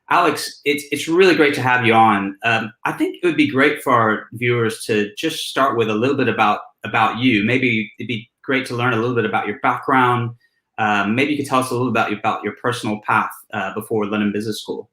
Alex, it's really great to have you on. I think it would be great for our viewers to just start with a little bit about you. Maybe it'd be great to learn a little bit about your background. Maybe you could tell us a little about your personal path before London Business School.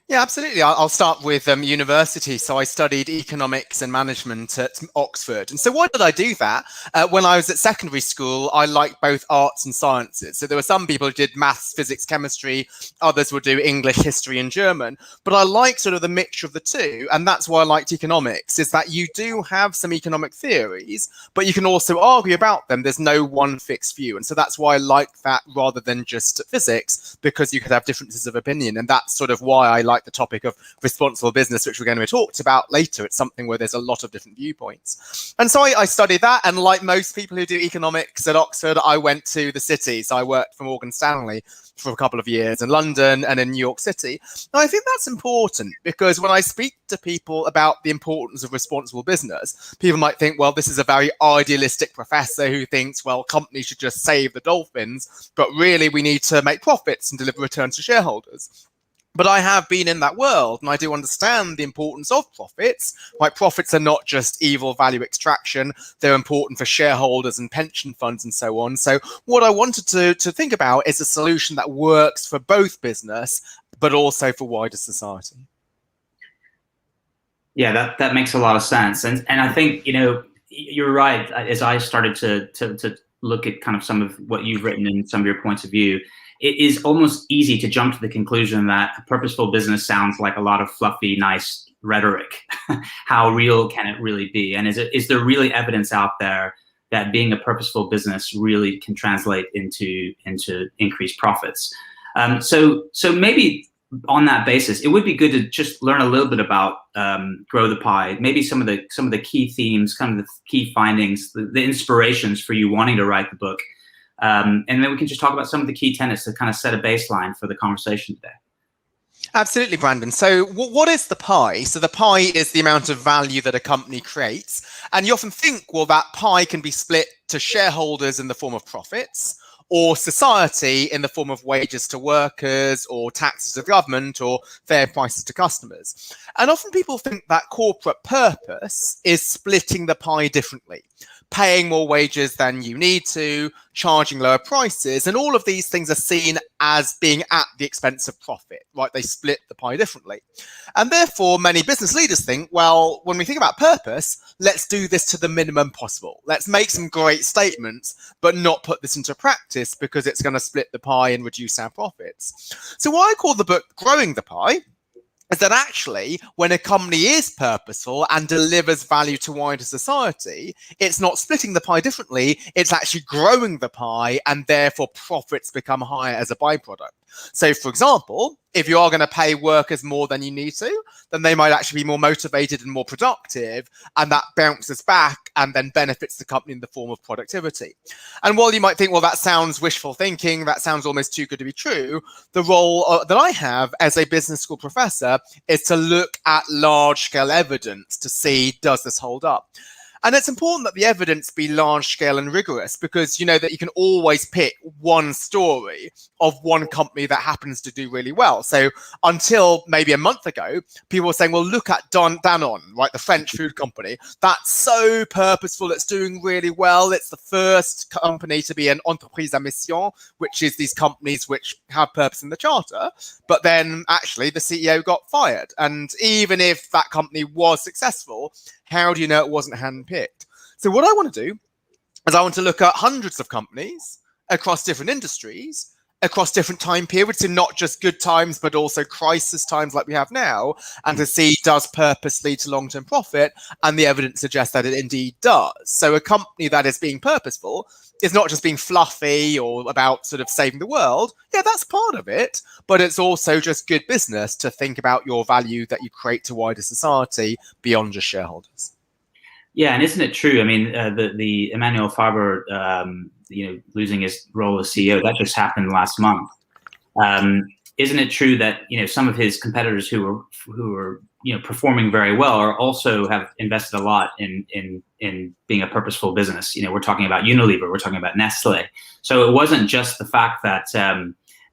Yeah, absolutely. I'll start with university. So I studied economics and management at Oxford. And so why did I do that? When I was at secondary school, I liked both arts and sciences. So there were some people who did maths, physics, chemistry. Others would do English, history, and German. But I like sort of the mixture of the two. And that's why I liked economics, is that you do have some economic theories, but you can also argue about them. There's no one fixed view. And so that's why I like that rather than just physics, because you could have differences of opinion. And that's sort of why I like the topic of responsible business, which we're going to be talked about later. It's something where there's a lot of different viewpoints. And so I studied that. And like most people who do economics at Oxford, I went to the city. So I worked for Morgan Stanley for a couple of years in London and in New York City. And I think that's important because when I speak to people about the importance of responsible business, people might think, well, this is a very idealistic professor who thinks, well, companies should just save the dolphins, but really we need to make profits and deliver returns to shareholders. But I have been in that world and I do understand the importance of profits. Like, profits are not just evil value extraction. They're important for shareholders and pension funds and so on. So what I wanted to think about is a solution that works for both business, but also for wider society. Yeah, that makes a lot of sense. And I think, you're right. As I started to look at kind of some of what you've written and some of your points of view, it is almost easy to jump to the conclusion that a purposeful business sounds like a lot of fluffy, nice rhetoric. How real can it really be? And is there really evidence out there that being a purposeful business really can translate into increased profits? So maybe on that basis, it would be good to just learn a little bit about Grow the Pie, maybe some of the key themes, kind of the key findings, the inspirations for you wanting to write the book. And then we can just talk about some of the key tenets that kind of set a baseline for the conversation today. Absolutely, Brandon. So what is the pie? So the pie is the amount of value that a company creates. And you often think, well, that pie can be split to shareholders in the form of profits, or society in the form of wages to workers, or taxes to government, or fair prices to customers. And often people think that corporate purpose is splitting the pie differently, paying more wages than you need to, charging lower prices, and all of these things are seen as being at the expense of profit, right? They split the pie differently. And therefore, many business leaders think, well, when we think about purpose, let's do this to the minimum possible. Let's make some great statements, but not put this into practice because it's going to split the pie and reduce our profits. So what I call the book Growing the Pie is that actually, when a company is purposeful and delivers value to wider society, it's not splitting the pie differently, it's actually growing the pie, and therefore profits become higher as a byproduct. So, for example, if you are going to pay workers more than you need to, then they might actually be more motivated and more productive, and that bounces back and then benefits the company in the form of productivity. And while you might think, well, that sounds wishful thinking, that sounds almost too good to be true, the role that I have as a business school professor is to look at large-scale evidence to see, does this hold up? And it's important that the evidence be large scale and rigorous, because you know that you can always pick one story of one company that happens to do really well. So until maybe a month ago, people were saying, well, look at Danone, right? The French food company. That's so purposeful. It's doing really well. It's the first company to be an entreprise à mission, which is these companies which have purpose in the charter. But then actually the CEO got fired. And even if that company was successful, how do you know it wasn't handpicked? So what I want to do is I want to look at hundreds of companies across different industries, across different time periods, so not just good times, but also crisis times like we have now, and to see, does purpose lead to long-term profit? And the evidence suggests that it indeed does. So a company that is being purposeful is not just being fluffy or about sort of saving the world. Yeah, that's part of it, but it's also just good business to think about your value that you create to wider society beyond just shareholders. Yeah, and isn't it true? I mean, the Emmanuel Faber, losing his role as CEO, that just happened last month. Isn't it true that some of his competitors who are performing very well are also have invested a lot in being a purposeful business? We're talking about Unilever, we're talking about Nestle. So it wasn't just the fact that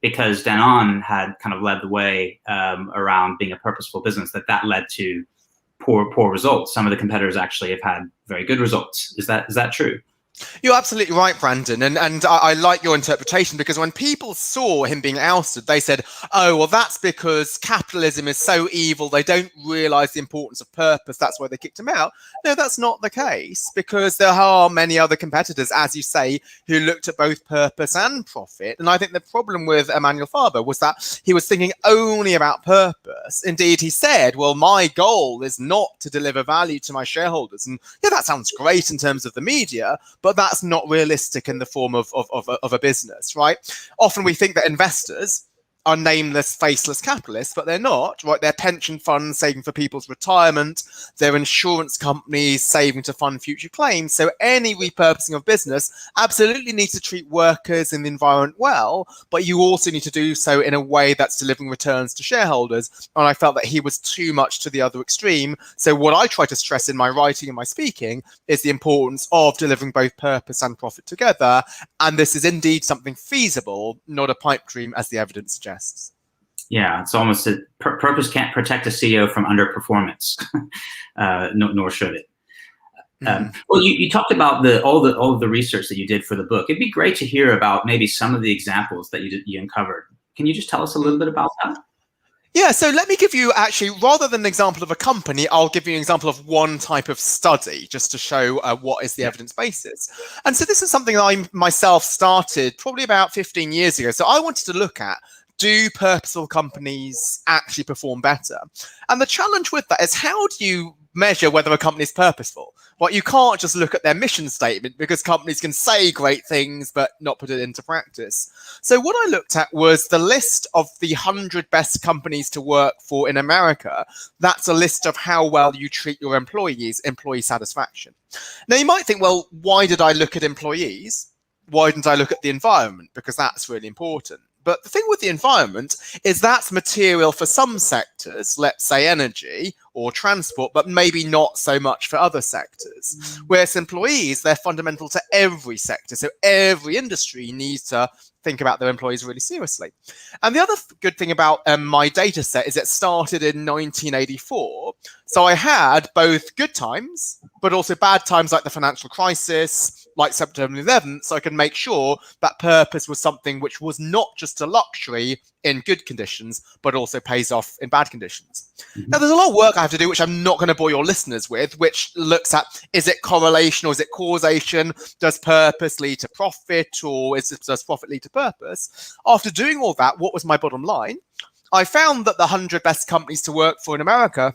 because Danone had kind of led the way around being a purposeful business, that led to poor results. Some of the competitors actually have had very good results. Is that true? You're absolutely right, Brandon. And I like your interpretation, because when people saw him being ousted, they said, oh, well, that's because capitalism is so evil. They don't realize the importance of purpose. That's why they kicked him out. No, that's not the case, because there are many other competitors, as you say, who looked at both purpose and profit. And I think the problem with Emmanuel Faber was that he was thinking only about purpose. Indeed, he said, well, my goal is not to deliver value to my shareholders. And yeah, that sounds great in terms of the media, but that's not realistic in the form of a business, right? Often we think that investors are nameless, faceless capitalists, but they're not, right? They're pension funds saving for people's retirement. They're insurance companies saving to fund future claims. So any repurposing of business absolutely needs to treat workers and the environment well, but you also need to do so in a way that's delivering returns to shareholders. And I felt that he was too much to the other extreme. So what I try to stress in my writing and my speaking is the importance of delivering both purpose and profit together. And this is indeed something feasible, not a pipe dream, as the evidence suggests. Yeah, it's almost purpose can't protect a CEO from underperformance, nor should it. Well, you talked about all of the research that you did for the book. It'd be great to hear about maybe some of the examples that you uncovered. Can you just tell us a little bit about that? Yeah, so let me give you, actually, rather than an example of a company, I'll give you an example of one type of study, just to show what is the evidence basis. And so this is something I myself started probably about 15 years ago. So I wanted to look at, do purposeful companies actually perform better? And the challenge with that is, how do you measure whether a company is purposeful? Well, you can't just look at their mission statement, because companies can say great things but not put it into practice. So what I looked at was the list of the 100 best companies to work for in America. That's a list of how well you treat your employees, employee satisfaction. Now, you might think, well, why did I look at employees? Why didn't I look at the environment? Because that's really important. But the thing with the environment is that's material for some sectors, let's say energy or transport, but maybe not so much for other sectors. Whereas employees, they're fundamental to every sector. So every industry needs to think about their employees really seriously. And the other good thing about my data set is it started in 1984. So I had both good times, but also bad times, like the financial crisis, like September 11th, so I can make sure that purpose was something which was not just a luxury in good conditions, but also pays off in bad conditions. Now, there's a lot of work I have to do, which I'm not going to bore your listeners with, which looks at, is it correlation or is it causation? Does purpose lead to profit, or does profit lead to purpose? After doing all that, what was my bottom line? I found that the 100 best companies to work for in America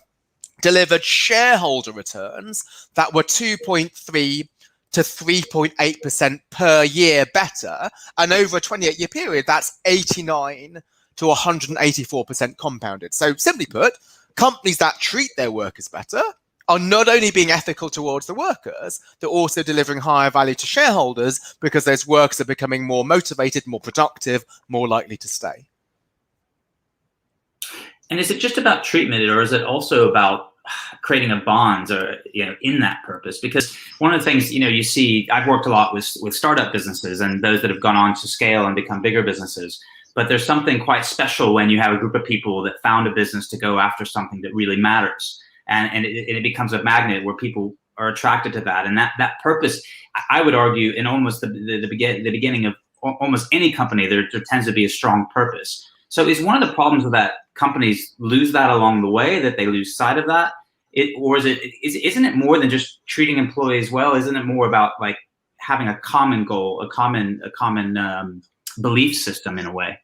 delivered shareholder returns that were 2.3 to 3.8% per year better. And over a 28-year period, that's 89 to 184% compounded. So simply put, companies that treat their workers better are not only being ethical towards the workers, they're also delivering higher value to shareholders, because those workers are becoming more motivated, more productive, more likely to stay. And is it just about treatment, or is it also about creating a bond, or in that purpose? Because one of the things you see, I've worked a lot with startup businesses and those that have gone on to scale and become bigger businesses. But there's something quite special when you have a group of people that found a business to go after something that really matters, and it becomes a magnet where people are attracted to that. And that purpose, I would argue, in almost the beginning of almost any company, there tends to be a strong purpose. So is one of the problems with that companies lose that along the way, that they lose sight of that? Isn't it more than just treating employees well? Isn't it more about like having a common goal, a common belief system in a way?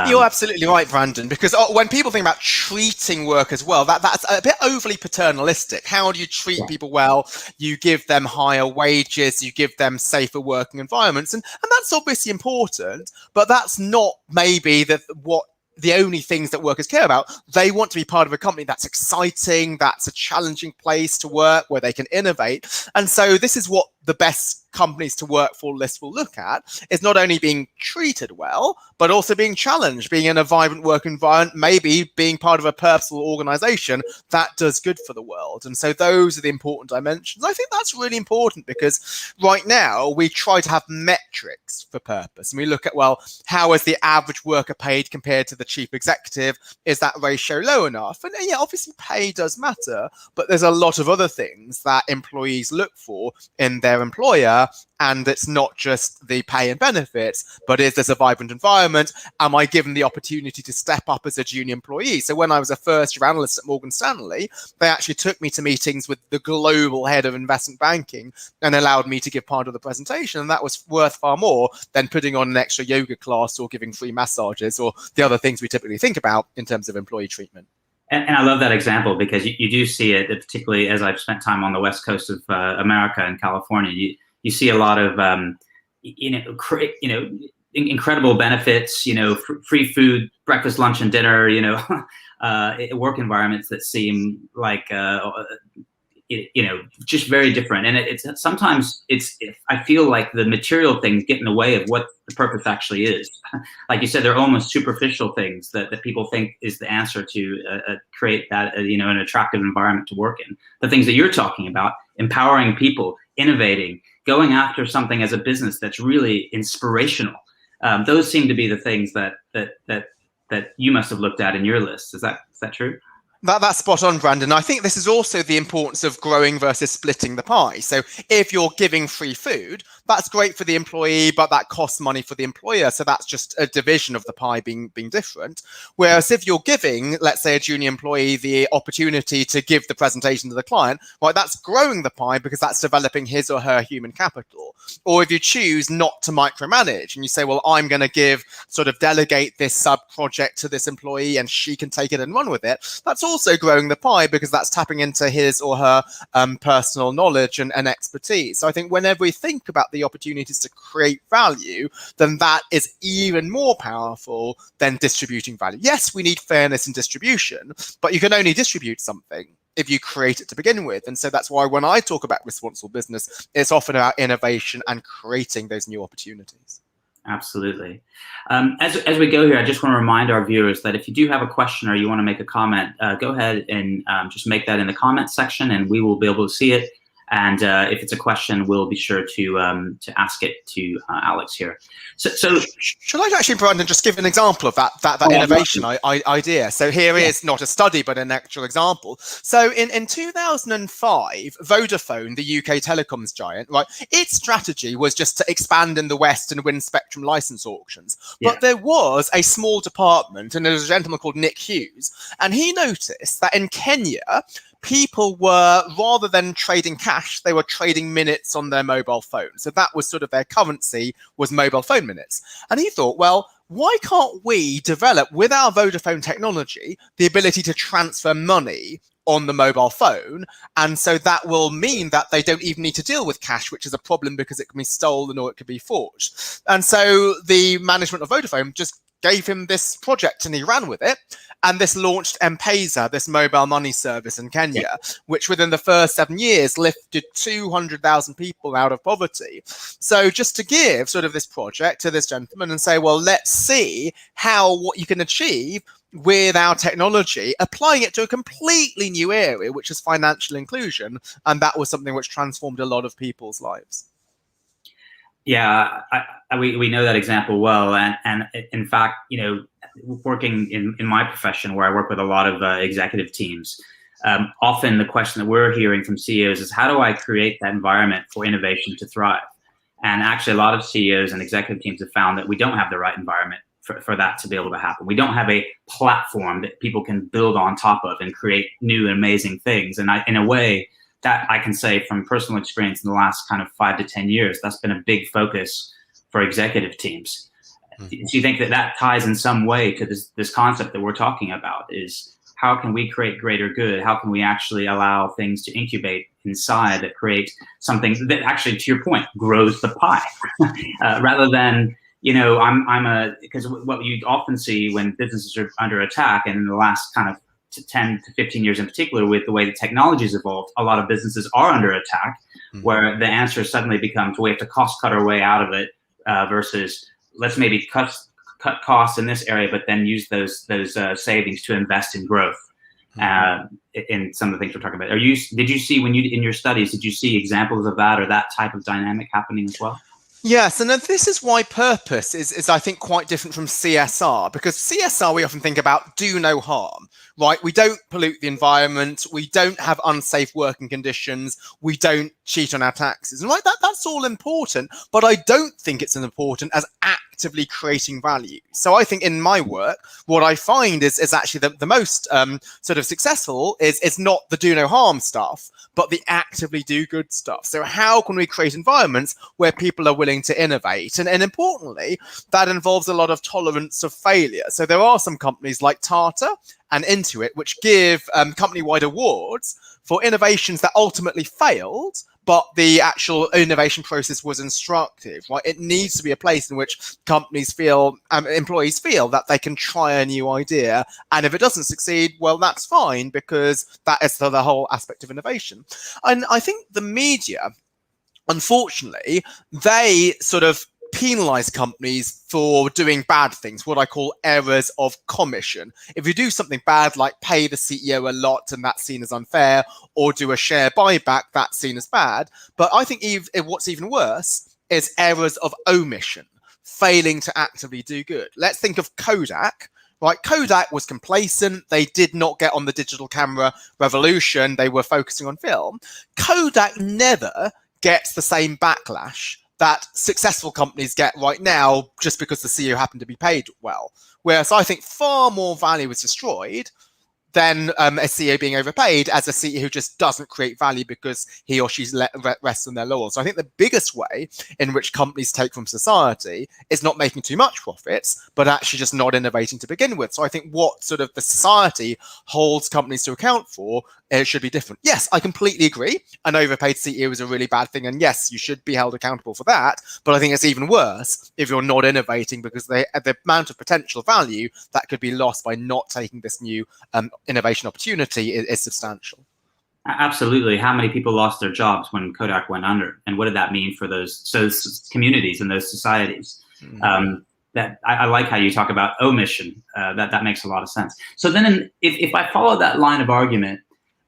You're absolutely right, Brandon, because when people think about treating workers well, that's a bit overly paternalistic. How do you treat people well? You give them higher wages, you give them safer working environments, and that's obviously important, but that's not maybe the only things that workers care about. They want to be part of a company that's exciting, that's a challenging place to work, where they can innovate. And so this is what the best companies to work for list will look at is not only being treated well, but also being challenged, being in a vibrant work environment, maybe being part of a purposeful organization that does good for the world. And so those are the important dimensions. I think that's really important because right now we try to have metrics for purpose. And we look at, well, how is the average worker paid compared to the chief executive? Is that ratio low enough? And yeah, obviously pay does matter, but there's a lot of other things that employees look for in their employer. And it's not just the pay and benefits, but is this a vibrant environment? Am I given the opportunity to step up as a junior employee? So when I was a first-year analyst at Morgan Stanley, they actually took me to meetings with the global head of investment banking and allowed me to give part of the presentation. And that was worth far more than putting on an extra yoga class or giving free massages or the other things we typically think about in terms of employee treatment. And I love that example because you do see it, particularly as I've spent time on the West Coast of America and California. You see a lot of, incredible benefits, free food, breakfast, lunch, and dinner, work environments that seem like, just very different. And sometimes I feel like the material things get in the way of what the purpose actually is. Like you said, they're almost superficial things that people think is the answer to create that, an attractive environment to work in. The things that you're talking about, empowering people, innovating, going after something as a business that's really inspirational. Those seem to be the things that you must have looked at in your list. Is that true? That's spot on, Brandon. I think this is also the importance of growing versus splitting the pie. So if you're giving free food, that's great for the employee, but that costs money for the employer. So that's just a division of the pie being different. Whereas if you're giving, let's say, a junior employee the opportunity to give the presentation to the client, right, that's growing the pie because that's developing his or her human capital. Or if you choose not to micromanage and you say, well, I'm going to delegate this sub project to this employee and she can take it and run with it, that's also growing the pie because that's tapping into his or her personal knowledge and expertise. So I think whenever we think about the opportunities to create value, then that is even more powerful than distributing value. Yes, we need fairness in distribution, but you can only distribute something if you create it to begin with. And so that's why when I talk about responsible business, it's often about innovation and creating those new opportunities. Absolutely. As we go here, I just want to remind our viewers that if you do have a question or you want to make a comment, go ahead and just make that in the comment section and we will be able to see it. And if it's a question, we'll be sure to ask it to Alex here. So should I actually, Brandon, just give an example of that innovation idea? So here is not a study, but an actual example. So in 2005, Vodafone, the UK telecoms giant, right, its strategy was just to expand in the West and win spectrum license auctions. But there was a small department, and there was a gentleman called Nick Hughes, and he noticed that in Kenya, people were, rather than trading cash, they were trading minutes on their mobile phone. So that was sort of their currency, was mobile phone minutes. And he thought, well, why can't we develop with our Vodafone technology the ability to transfer money on the mobile phone? And so that will mean that they don't even need to deal with cash, which is a problem because it can be stolen or it could be forged. And so the management of Vodafone just gave him this project and he ran with it. And this launched M-Pesa, this mobile money service in Kenya, which within the first 7 years lifted 200,000 people out of poverty. So just to give sort of this project to this gentleman and say, well, let's see what you can achieve with our technology, applying it to a completely new area, which is financial inclusion. And that was something which transformed a lot of people's lives. Yeah, we know that example well, and in fact, working in my profession where I work with a lot of executive teams, often the question that we're hearing from CEOs is, how do I create that environment for innovation to thrive? And actually, a lot of CEOs and executive teams have found that we don't have the right environment for that to be able to happen. We don't have a platform that people can build on top of and create new and amazing things. And in a way, that I can say from personal experience in the last kind of 5 to 10 years, that's been a big focus for executive teams. Do you think that ties in some way to this concept that we're talking about, is how can we create greater good? How can we actually allow things to incubate inside that create something that actually, to your point, grows the pie rather than, because what you often see when businesses are under attack, and in the last kind of 10 to 15 years in particular, with the way the technology has evolved, a lot of businesses are under attack where the answer suddenly becomes, we have to cost cut our way out of it, versus let's maybe cut costs in this area, but then use those savings to invest in growth. In some of the things we're talking about. Did you see, when you in your studies, did you see examples of that or that type of dynamic happening as well? Yes, and then this is why purpose is I think quite different from CSR, because CSR we often think about do no harm, right? We don't pollute the environment, we don't have unsafe working conditions, we don't cheat on our taxes, and right, that's all important, but I don't think it's as important as actively creating value. So I think in my work, what I find is actually the most sort of successful is not the do no harm stuff, but the actively do good stuff. So how can we create environments where people are willing to innovate? And importantly, that involves a lot of tolerance of failure. So there are some companies like Tata and Intuit which give company-wide awards for innovations that ultimately failed, but the actual innovation process was instructive, right? It needs to be a place in which companies feel, employees feel that they can try a new idea. And if it doesn't succeed, well, that's fine, because that is the whole aspect of innovation. And I think the media, unfortunately, they sort of penalize companies for doing bad things, what I call errors of commission. If you do something bad, like pay the CEO a lot and that's seen as unfair, or do a share buyback, that's seen as bad. But I think what's even worse is errors of omission, failing to actively do good. Let's think of Kodak. Right, Kodak was complacent. They did not get on the digital camera revolution. They were focusing on film. Kodak never gets the same backlash that successful companies get right now just because the CEO happened to be paid well. Whereas I think far more value is destroyed than a CEO being overpaid as a CEO who just doesn't create value because he or she's rests on their laurels. So I think the biggest way in which companies take from society is not making too much profits, but actually just not innovating to begin with. So I think what sort of the society holds companies to account for, it should be different. Yes, I completely agree. An overpaid CEO is a really bad thing. And yes, you should be held accountable for that. But I think it's even worse if you're not innovating, because the amount of potential value that could be lost by not taking this new innovation opportunity is substantial. Absolutely. How many people lost their jobs when Kodak went under? And what did that mean for those communities and those societies? That I like how you talk about omission. That makes a lot of sense. So then if I follow that line of argument,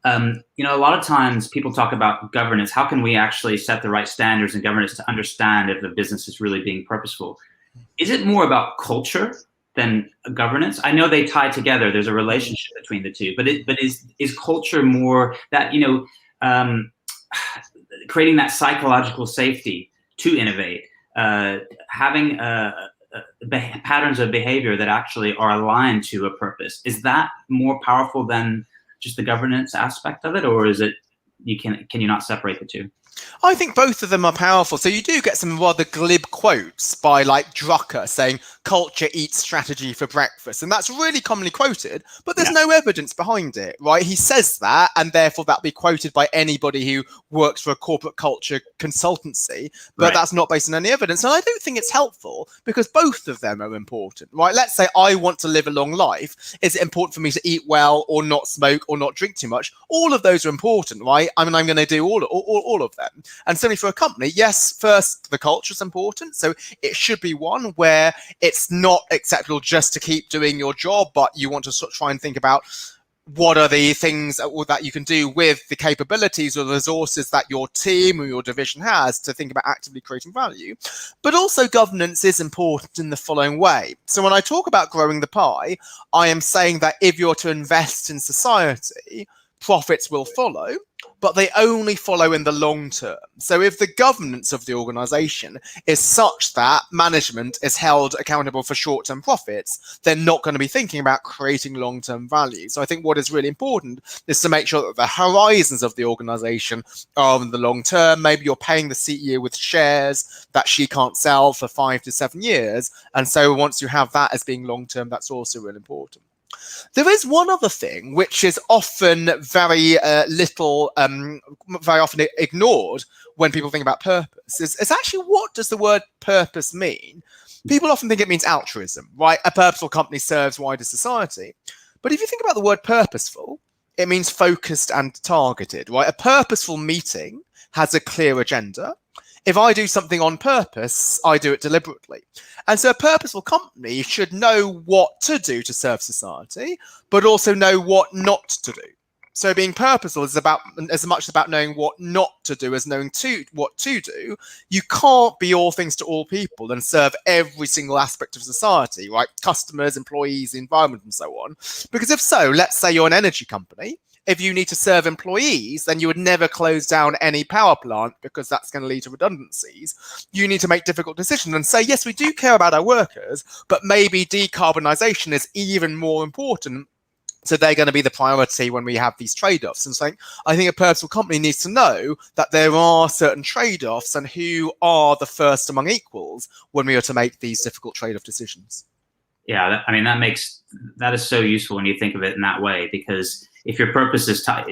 a lot of times people talk about governance. How can we actually set the right standards and governance to understand if the business is really being purposeful? Is it more about culture than governance? I know they tie together. There's a relationship between the two, but is culture more that, creating that psychological safety to innovate, having patterns of behavior that actually are aligned to a purpose? Is that more powerful than just the governance aspect of it, or is it can you not separate the two? I think both of them are powerful. So you do get some rather glib quotes by like Drucker saying culture eats strategy for breakfast. And that's really commonly quoted, but there's no evidence behind it, right? He says that, and therefore that'll be quoted by anybody who works for a corporate culture consultancy, but that's not based on any evidence. And I don't think it's helpful, because both of them are important, right? Let's say I want to live a long life. Is it important for me to eat well or not smoke or not drink too much? All of those are important, right? I mean, I'm going to do all of them. And certainly for a company, yes, first, the culture is important. So it should be one where it's not acceptable just to keep doing your job, but you want to sort of try and think about what are the things that you can do with the capabilities or the resources that your team or your division has to think about actively creating value. But also governance is important in the following way. So when I talk about growing the pie, I am saying that if you're to invest in society, profits will follow, but they only follow in the long term. So if the governance of the organization is such that management is held accountable for short-term profits, they're not going to be thinking about creating long-term value. So I think what is really important is to make sure that the horizons of the organization are in the long term. Maybe you're paying the CEO with shares that she can't sell for 5 to 7 years. And so once you have that as being long-term, that's also really important. There is one other thing which is often very often ignored when people think about purpose. Is actually, what does the word purpose mean? People often think it means altruism, right? A purposeful company serves wider society. But if you think about the word purposeful, it means focused and targeted, right? A purposeful meeting has a clear agenda. If I do something on purpose, I do it deliberately. And so a purposeful company should know what to do to serve society, but also know what not to do. So being purposeful is about as much about knowing what not to do as knowing what to do. You can't be all things to all people and serve every single aspect of society, right? Customers, employees, the environment, and so on. Because if so, let's say you're an energy company. If you need to serve employees, then you would never close down any power plant because that's going to lead to redundancies. You need to make difficult decisions and say, yes, we do care about our workers, but maybe decarbonisation is even more important. So they're going to be the priority when we have these trade-offs. And so I think a purposeful company needs to know that there are certain trade-offs and who are the first among equals when we are to make these difficult trade-off decisions. Yeah, I mean, that is so useful when you think of it in that way, because if your purpose is tied,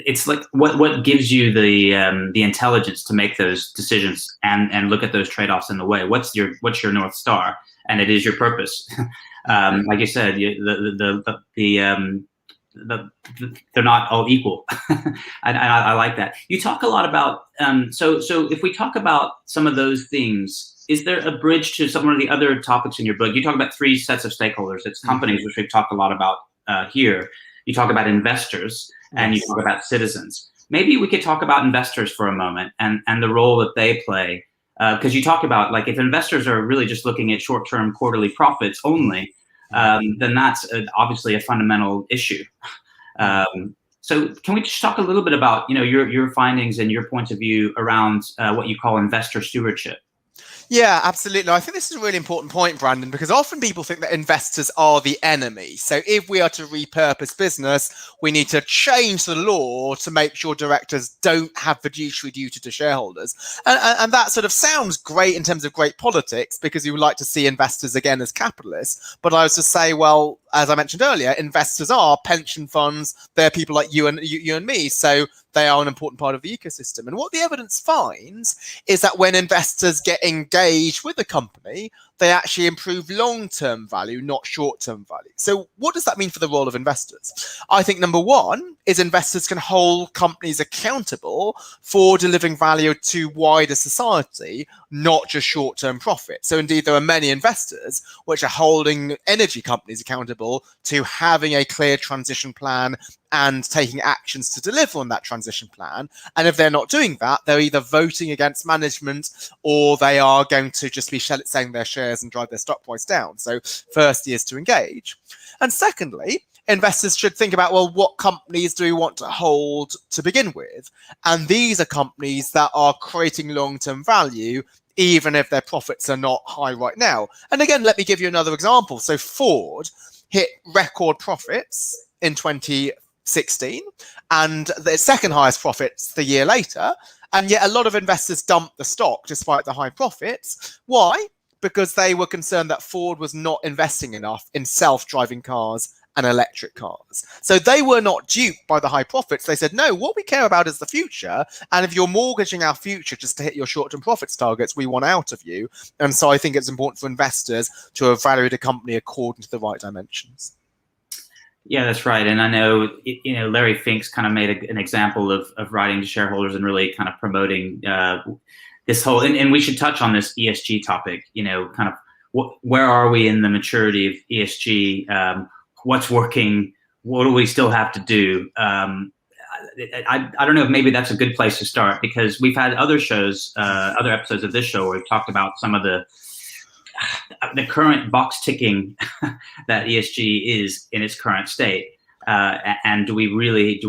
it's like what gives you the intelligence to make those decisions and look at those trade-offs in the way. What's your North Star? And it is your purpose. Like you said, they're not all equal. I like that. You talk a lot about so if we talk about some of those things, is there a bridge to some of the other topics in your book? You talk about 3 sets of stakeholders. It's companies, which we've talked a lot about here. You talk about investors, and you talk about citizens. Maybe we could talk about investors for a moment and the role that they play. Because you talk about, like, if investors are really just looking at short-term quarterly profits only, then that's obviously a fundamental issue. So can we just talk a little bit about, your findings and your points of view around what you call investor stewardship? Yeah, absolutely. I think this is a really important point, Brandon, because often people think that investors are the enemy. So if we are to repurpose business, we need to change the law to make sure directors don't have fiduciary duty to shareholders. And that sort of sounds great in terms of great politics, because you would like to see investors again as capitalists. But I was to say, well, as I mentioned earlier, investors are pension funds. They're people like you and me. So they are an important part of the ecosystem. And what the evidence finds is that when investors get engaged with a company, they actually improve long-term value, not short-term value. So what does that mean for the role of investors? I think number one is investors can hold companies accountable for delivering value to wider society, not just short-term profit. So indeed, there are many investors which are holding energy companies accountable to having a clear transition plan and taking actions to deliver on that transition plan. And if they're not doing that, they're either voting against management or they are going to just be selling their shares and drive their stock price down. So firstly is to engage. And secondly, investors should think about, well, what companies do we want to hold to begin with? And these are companies that are creating long-term value, even if their profits are not high right now. And again, let me give you another example. So Ford hit record profits in 2016 and their second highest profits the year later. And yet a lot of investors dumped the stock despite the high profits. Why? Because they were concerned that Ford was not investing enough in self-driving cars and electric cars. So they were not duped by the high profits. They said, no, what we care about is the future. And if you're mortgaging our future just to hit your short-term profits targets, we want out of you. And so I think it's important for investors to evaluate a company according to the right dimensions. Yeah, that's right. And I know, Larry Fink's kind of made an example of writing to shareholders and really kind of promoting this whole, and we should touch on this ESG topic, kind of where are we in the maturity of ESG? What's working? What do we still have to do? I don't know if maybe that's a good place to start, because we've had other shows, other episodes of this show where we've talked about some of the current box ticking that ESG is in its current state, and are we really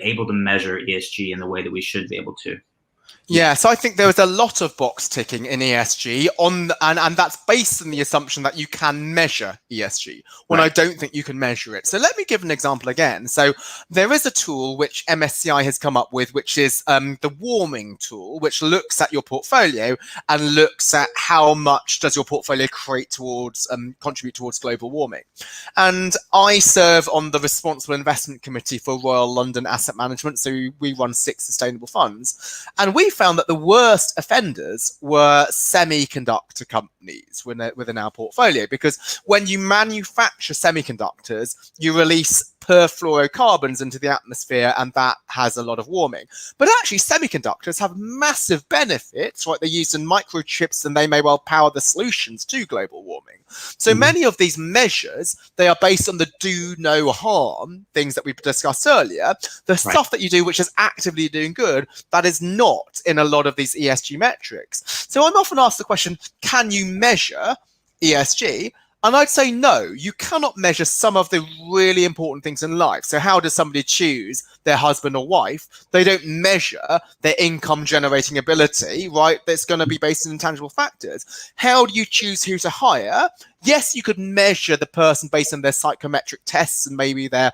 able to measure ESG in the way that we should be able to? Yeah, so I think there is a lot of box ticking in ESG and that's based on the assumption that you can measure ESG when I don't think you can measure it. So let me give an example again. So there is a tool which MSCI has come up with, which is the warming tool, which looks at your portfolio and looks at how much does your portfolio contribute towards global warming. And I serve on the Responsible Investment Committee for Royal London Asset Management. So we run 6 sustainable funds. And we found that the worst offenders were semiconductor companies within our portfolio, because when you manufacture semiconductors, you release perfluorocarbons into the atmosphere, and that has a lot of warming. But actually, semiconductors have massive benefits, right? They're used in microchips, and they may well power the solutions to global warming. So many of these measures, they are based on the do no harm things that we discussed earlier. The stuff that you do which is actively doing good, that is not in a lot of these ESG metrics. So I'm often asked the question, can you measure ESG? And I'd say no, you cannot measure some of the really important things in life. So how does somebody choose their husband or wife? They don't measure their income generating ability, right? That's going to be based on intangible factors. How do you choose who to hire? Yes, you could measure the person based on their psychometric tests and maybe their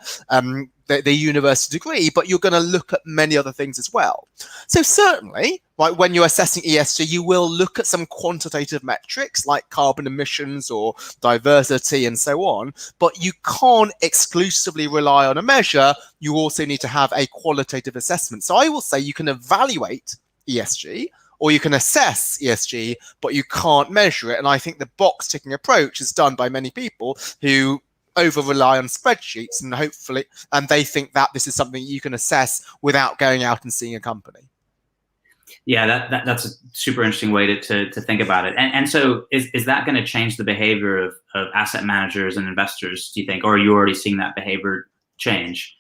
university degree, but you're going to look at many other things as well. So certainly, right, when you're assessing ESG, you will look at some quantitative metrics like carbon emissions or diversity and so on, but you can't exclusively rely on a measure. You also need to have a qualitative assessment. So I will say you can evaluate ESG, or you can assess ESG, but you can't measure it. And I think the box ticking approach is done by many people who over rely on spreadsheets, and hopefully, and they think that this is something you can assess without going out and seeing a company. Yeah, that's a super interesting way to think about it. And so is that going to change the behavior of asset managers and investors, do you think, or are you already seeing that behavior change?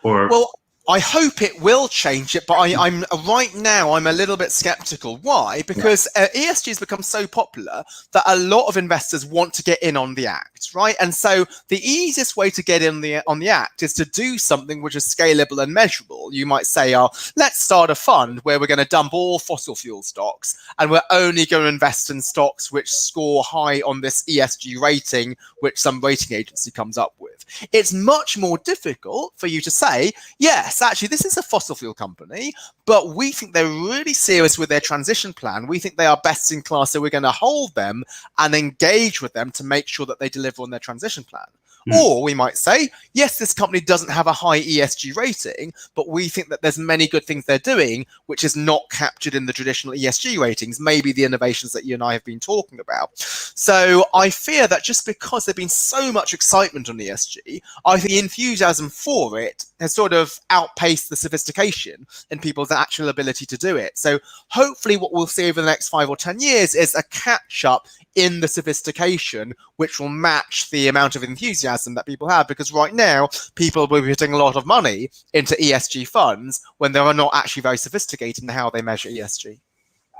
Or well, I hope it will change it, but I'm right now I'm a little bit skeptical. Why? Because ESG has become so popular that a lot of investors want to get in on the act, right? And so the easiest way to get in on the act is to do something which is scalable and measurable. You might say, let's start a fund where we're going to dump all fossil fuel stocks, and we're only going to invest in stocks which score high on this ESG rating, which some rating agency comes up with. It's much more difficult for you to say, yes, actually, this is a fossil fuel company, but we think they're really serious with their transition plan. We think they are best in class, so we're going to hold them and engage with them to make sure that they deliver on their transition plan. Or we might say, yes, this company doesn't have a high ESG rating, but we think that there's many good things they're doing, which is not captured in the traditional ESG ratings, maybe the innovations that you and I have been talking about. So I fear that just because there's been so much excitement on ESG, I think the enthusiasm for it has sort of outpaced the sophistication in people's actual ability to do it. So hopefully what we'll see over the next 5 or 10 years is a catch up in the sophistication, which will match the amount of enthusiasm that people have. Because right now, people will be putting a lot of money into ESG funds when they are not actually very sophisticated in how they measure ESG.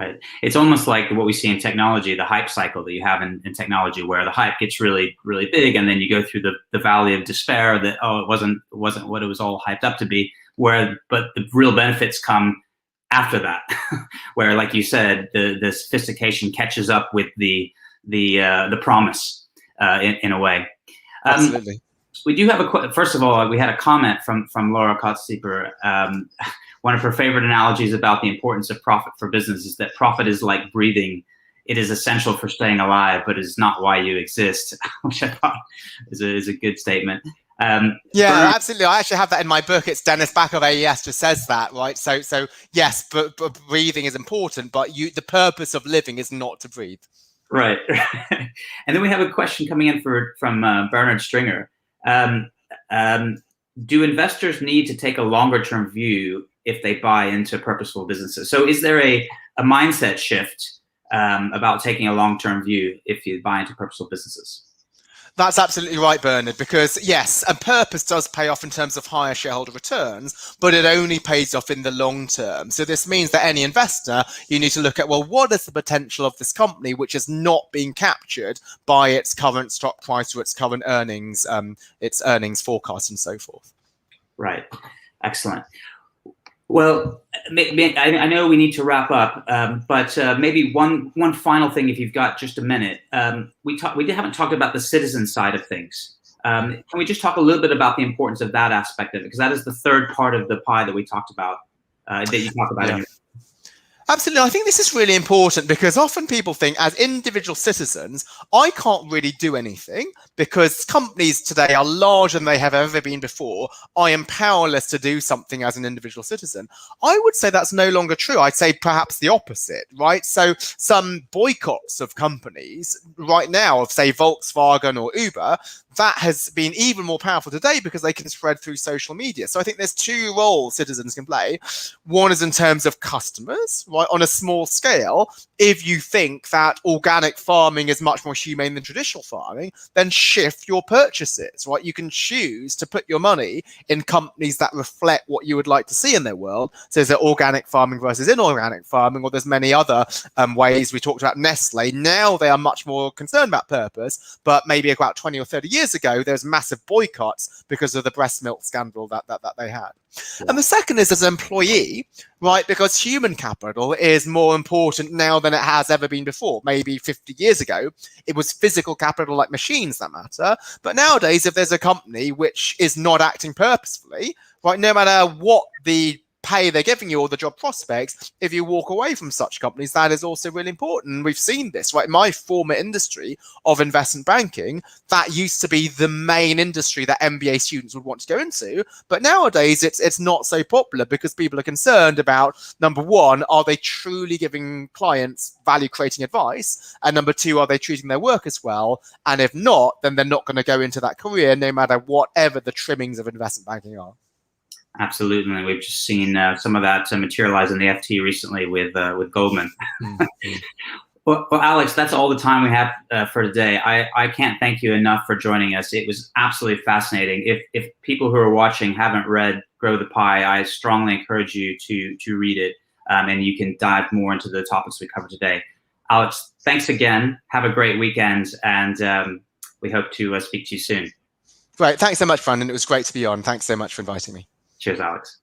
Right. It's almost like what we see in technology, the hype cycle that you have in technology, where the hype gets really, really big, and then you go through the valley of despair that, it wasn't what it was all hyped up to be, but the real benefits come after that, where, like you said, the sophistication catches up with the promise in a way. Absolutely. We do have first of all, we had a comment from Laura Kotzieper. One of her favorite analogies about the importance of profit for business is that profit is like breathing. It is essential for staying alive, but is not why you exist, which I thought is a good statement. Absolutely. I actually have that in my book. It's Dennis Back of AES just says that, right? So yes, but breathing is important, but the purpose of living is not to breathe. Right. And then we have a question coming in from Bernard Stringer. Do investors need to take a longer term view if they buy into purposeful businesses? So is there a mindset shift about taking a long term view if you buy into purposeful businesses? That's absolutely right, Bernard, because yes, a purpose does pay off in terms of higher shareholder returns, but it only pays off in the long term. So this means that any investor, you need to look at, well, what is the potential of this company which is not being captured by its current stock price or its current earnings, its earnings forecast and so forth. Right. Excellent. Well, I know we need to wrap up, but maybe one final thing, if you've got just a minute. We haven't talked about the citizen side of things. Can we just talk a little bit about the importance of that aspect of it? Because that is the third part of the pie that we talked about, that you talked about. Yeah. Absolutely. I think this is really important because often people think as individual citizens, I can't really do anything because companies today are larger than they have ever been before. I am powerless to do something as an individual citizen. I would say that's no longer true. I'd say perhaps the opposite, right? So some boycotts of companies right now of, say, Volkswagen or Uber, that has been even more powerful today because they can spread through social media. So I think there's two roles citizens can play. One is in terms of customers, right? On a small scale, if you think that organic farming is much more humane than traditional farming, then shift your purchases, right? You can choose to put your money in companies that reflect what you would like to see in their world. So is it organic farming versus inorganic farming, or there's many other ways. We talked about Nestle. Now they are much more concerned about purpose, but maybe about 20 or 30 years ago, there's massive boycotts because of the breast milk scandal that they had. Yeah. And the second is as an employee, right? Because human capital is more important now than it has ever been before. Maybe 50 years ago, it was physical capital like machines that matter. But nowadays, if there's a company which is not acting purposefully, right, no matter what the pay they're giving you or the job prospects, if you walk away from such companies, that is also really important. We've seen this, right? My former industry of investment banking, that used to be the main industry that MBA students would want to go into. But nowadays, it's not so popular because people are concerned about, number one, are they truly giving clients value-creating advice? And number two, are they treating their workers well? And if not, then they're not going to go into that career, no matter whatever the trimmings of investment banking are. Absolutely, and we've just seen some of that materialize in the FT recently with Goldman. Well, Alex, that's all the time we have for today. I can't thank you enough for joining us. It was absolutely fascinating. If people who are watching haven't read Grow the Pie, I strongly encourage you to read it, and you can dive more into the topics we covered today. Alex, thanks again. Have a great weekend, and we hope to speak to you soon. Great. Thanks so much, Brandon. It was great to be on. Thanks so much for inviting me. Cheers, Alex.